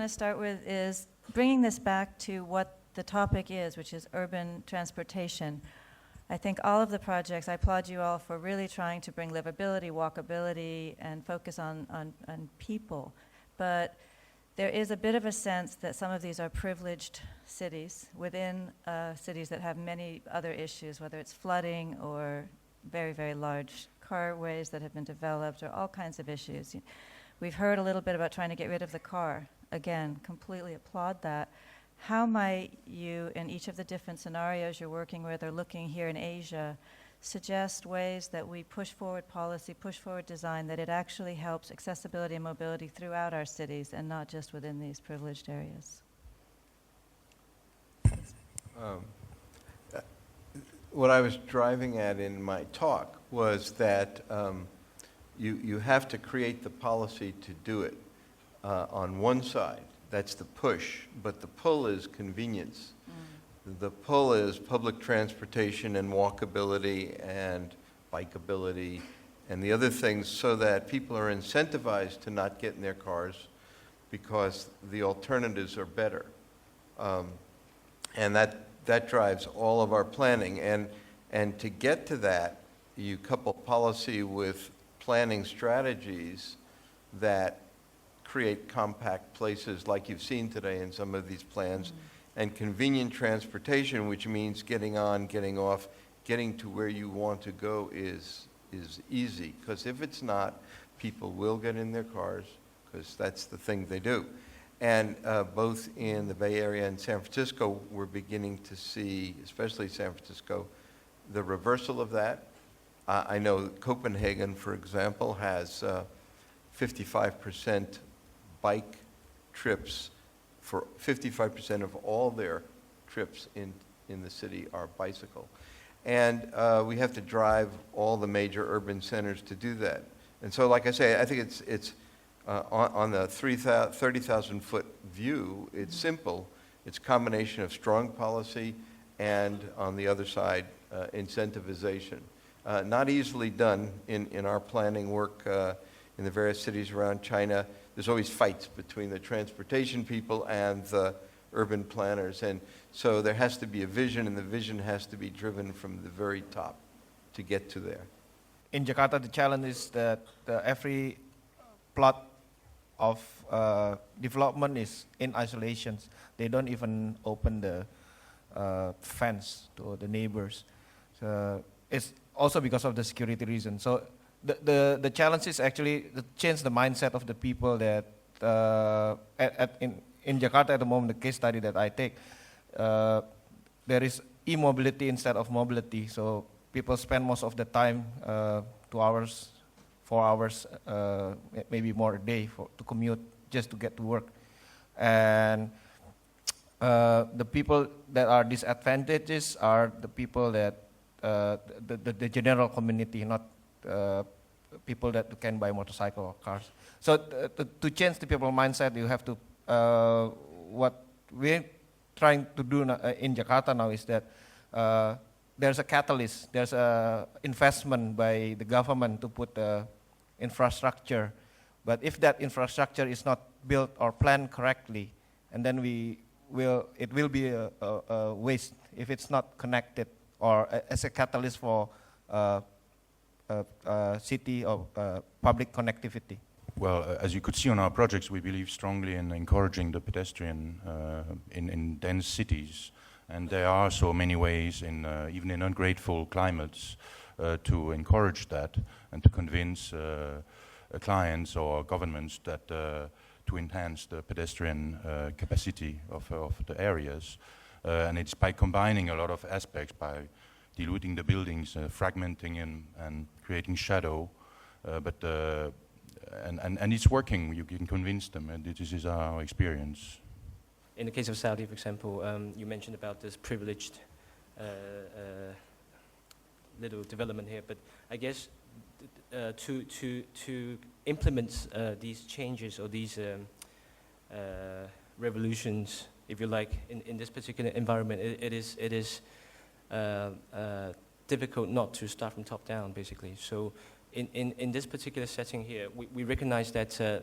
going to start with is bringing this back to what the topic is, which is urban transportation. I think all of the projects, I applaud you all for really trying to bring livability, walkability, and focus on people. But there is a bit of a sense that some of these are privileged cities within cities that have many other issues, whether it's flooding or very, very large carways that have been developed, or all kinds of issues. We've heard a little bit about trying to get rid of the car. Again, completely applaud that. How might you, in each of the different scenarios you're working with or looking here in Asia, suggest ways that we push forward policy, push forward design, that it actually helps accessibility and mobility throughout our cities and not just within these privileged areas? What I was driving at in my talk was that you have to create the policy to do it on one side. That's the push, but the pull is convenience. The pull is public transportation and walkability and bikeability and the other things, so that people are incentivized to not get in their cars because the alternatives are better. And that drives all of our planning. And to get to that, you couple policy with planning strategies that create compact places like you've seen today in some of these plans, and convenient transportation, which means getting on, getting off, getting to where you want to go is easy. Because if it's not, people will get in their cars, because that's the thing they do. And both in the Bay Area and San Francisco, we're beginning to see, especially San Francisco, the reversal of that. I know Copenhagen, for example, has 55% bike trips. For 55% of all their trips in the city are bicycle. And we have to drive all the major urban centers to do that. And so, like I say, I think it's on the 30,000-foot view, it's simple. It's a combination of strong policy and, on the other side, incentivization. Not easily done in our planning work in the various cities around China. There's always fights between the transportation people and the urban planners. And so there has to be a vision, and the vision has to be driven from the very top to get to there. In Jakarta, the challenge is that every plot of development is in isolation. They don't even open the fence to the neighbors. So it's also because of the security reason. So the challenge is actually to change the mindset of the people that in Jakarta at the moment, the case study that I take, there is immobility instead of mobility. So people spend most of the time, 2 hours, 4 hours, maybe more a day to commute just to get to work. And the people that are disadvantaged are the people that, the general community, not people that can buy motorcycle or cars. So to change the people mindset, you have to, what we're trying to do in Jakarta now is that there's a catalyst, there's a investment by the government to put infrastructure. But if that infrastructure is not built or planned correctly, and then it will be a waste if it's not connected or as a catalyst for city or public connectivity. Well, as you could see on our projects, we believe strongly in encouraging the pedestrian in dense cities. And there are so many ways, even in ungrateful climates, to encourage that and to convince clients or governments that to enhance the pedestrian capacity of the areas. And it's by combining a lot of aspects, by diluting the buildings, fragmenting and creating shadow, and it's working. You can convince them, and this is our experience. In the case of Saudi, for example, you mentioned about this privileged little development here, but I guess to implement these changes or these revolutions, if you like, in this particular environment, it is difficult not to start from top down, basically. So in this particular setting here, we recognize that,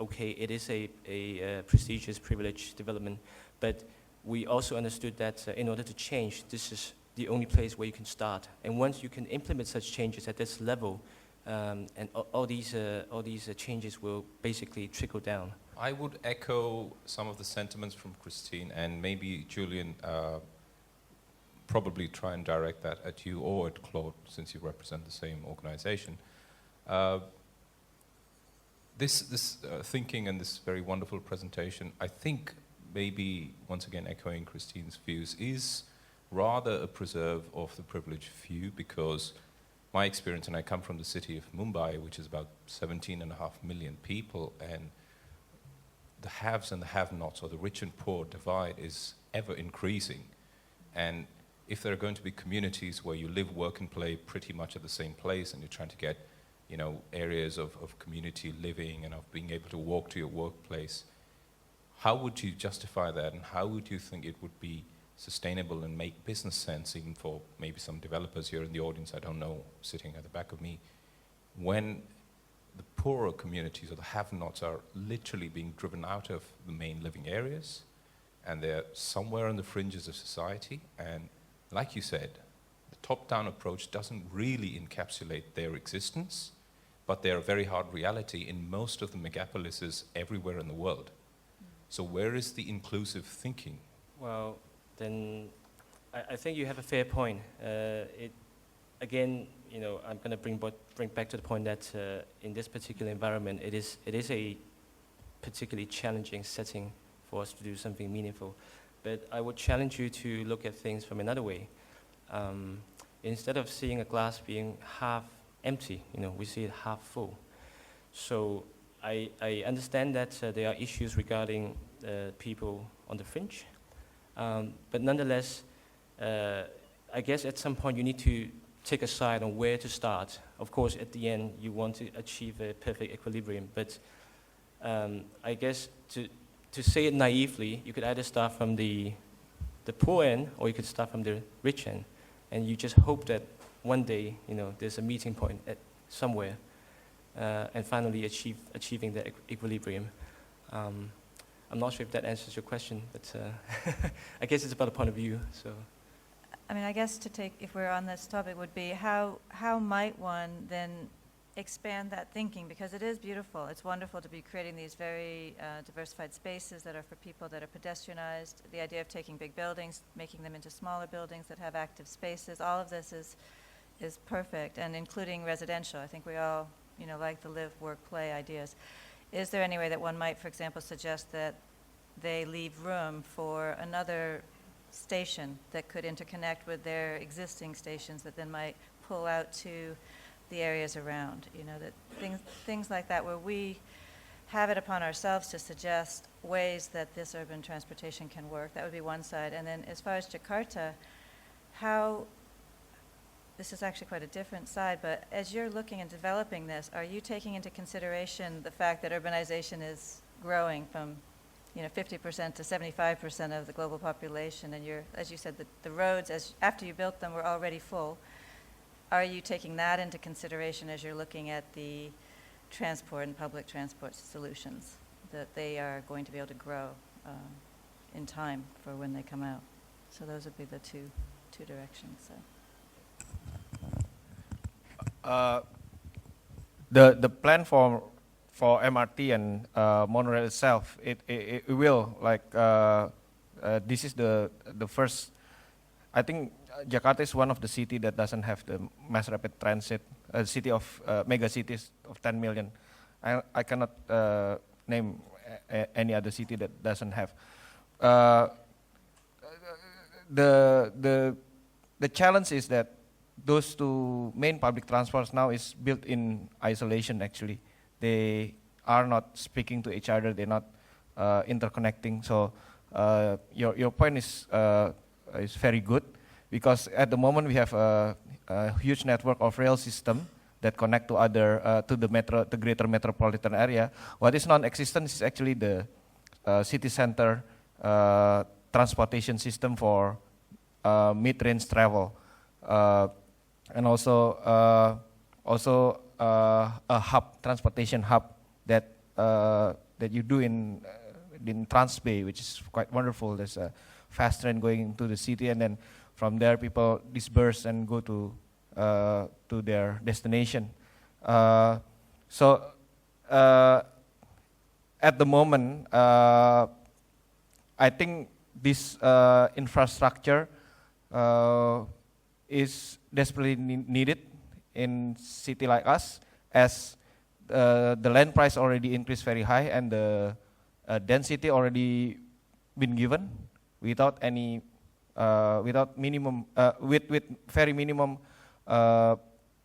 okay, it is a prestigious, privileged development, but we also understood that in order to change, this is the only place where you can start. And once you can implement such changes at this level, and all these changes will basically trickle down. I would echo some of the sentiments from Christine, and maybe Julian, probably try and direct that at you or at Claude, since you represent the same organization. This thinking and this very wonderful presentation, I think maybe, once again echoing Christine's views, is rather a preserve of the privileged few, because my experience, and I come from the city of Mumbai, which is about 17.5 million people, and the haves and the have-nots, or the rich and poor divide, is ever increasing. And if there are going to be communities where you live, work, and play pretty much at the same place, and you're trying to get, areas of community living and of being able to walk to your workplace, how would you justify that, and how would you think it would be sustainable and make business sense, even for maybe some developers here in the audience, I don't know, sitting at the back of me, when the poorer communities or the have-nots are literally being driven out of the main living areas, and they're somewhere on the fringes of society, and like you said, the top-down approach doesn't really encapsulate their existence, but they're a very hard reality in most of the megapolises everywhere in the world. So where is the inclusive thinking? Well, then I think you have a fair point. Again, I'm going to bring back to the point that in this particular environment, it is a particularly challenging setting for us to do something meaningful. But I would challenge you to look at things from another way. Instead of seeing a glass being half empty, we see it half full. So I understand that there are issues regarding people on the fringe, but nonetheless, I guess at some point you need to take a side on where to start. Of course, at the end, you want to achieve a perfect equilibrium, but I guess to say it naively, you could either start from the poor end, or you could start from the rich end, and you just hope that one day, there's a meeting point at somewhere, and finally achieving that equilibrium. I'm not sure if that answers your question, but I guess it's about a point of view. So, I mean, I guess if we're on this topic, would be how might one then expand that thinking, because it is beautiful. It's wonderful to be creating these very diversified spaces that are for people that are pedestrianized. The idea of taking big buildings, making them into smaller buildings that have active spaces, all of this is perfect, and including residential. I think we all, like the live, work, play ideas. Is there any way that one might, for example, suggest that they leave room for another station that could interconnect with their existing stations that then might pull out to the areas around, that things like that, where we have it upon ourselves to suggest ways that this urban transportation can work. That would be one side. And then as far as Jakarta, this is actually quite a different side, but as you're looking and developing this, are you taking into consideration the fact that urbanization is growing from 50% to 75% of the global population, and as you said, the roads, after you built them, were already full. Are you taking that into consideration as you're looking at the transport and public transport solutions, that they are going to be able to grow in time for when they come out? So those would be the two directions. So. The plan for MRT and monorail itself, it will, this is the first. I think Jakarta is one of the cities that doesn't have the mass rapid transit. City of mega cities of 10 million. I cannot name any other city that doesn't have. The challenge is that those two main public transports now is built in isolation. Actually, they are not speaking to each other. They're not interconnecting. So your point is very good, because at the moment we have a huge network of rail system that connect to the greater metropolitan area. What is non-existent is actually the city center transportation system for mid-range travel. And also also a hub, transportation hub that that you do in Transbay, which is quite wonderful. There's a fast train going into the city, and then from there people disperse and go to their destination. So at the moment, I think this infrastructure is desperately needed in city like us, as the land price already increased very high, and the density already been given without any without minimum with very minimum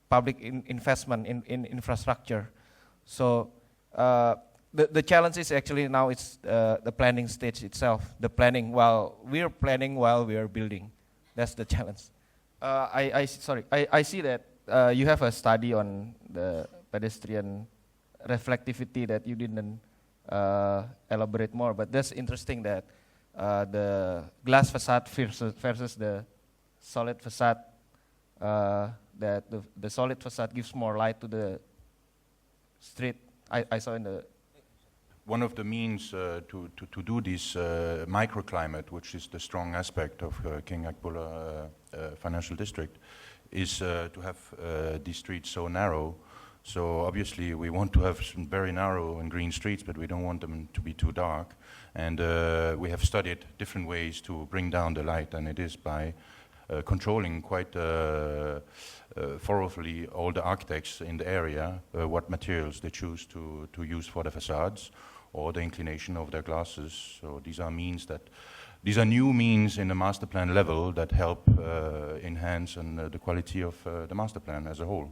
public investment in infrastructure. So the challenge is actually now it's the planning stage itself. The planning while we are building. That's the challenge. I see that you have a study on the pedestrian reflectivity that you didn't elaborate more, but that's interesting that the glass facade versus the solid facade, that the solid facade gives more light to the street. I saw in the... One of the means to do this microclimate, which is the strong aspect of King Akbula financial district, is to have these streets so narrow. So obviously we want to have some very narrow and green streets, but we don't want them to be too dark. And we have studied different ways to bring down the light, and it is by controlling quite thoroughly all the architects in the area, what materials they choose to use for the facades or the inclination of their glasses. So these are new means in the master plan level that help enhance the quality of the master plan as a whole.